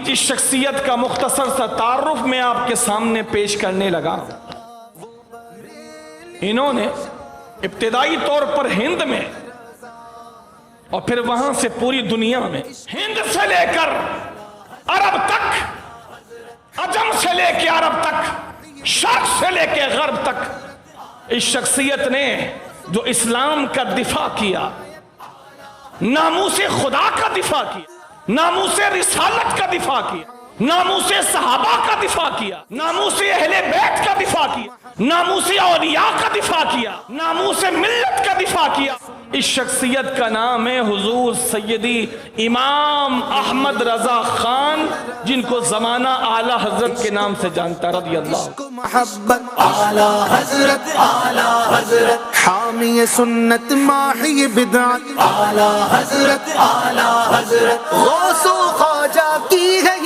کی شخصیت کا مختصر سا تعارف میں آپ کے سامنے پیش کرنے لگا۔ انہوں نے ابتدائی طور پر ہند میں اور پھر وہاں سے پوری دنیا میں، ہند سے لے کر عرب تک، عجم سے لے کے عرب تک، شرق سے لے کے غرب تک، اس شخصیت نے جو اسلام کا دفاع کیا، ناموس خدا کا دفاع کیا، ناموس رسالت کا دفاع کیا، ناموس صحابہ کا دفاع کیا، ناموس اہل بیت کا دفاع کیا، ناموس اولیاء کا دفاع کیا، ناموس ملت کا دفاع کیا، اس شخصیت کا نام ہے حضور سیدی امام احمد رضا خان، جن کو زمانہ اعلی حضرت کے نام سے جانتا رضی اللہ۔ محبت اعلی حضرت حامی سنت ماحی بدعت اعلی حضرت غوث و خواجہ کی ہے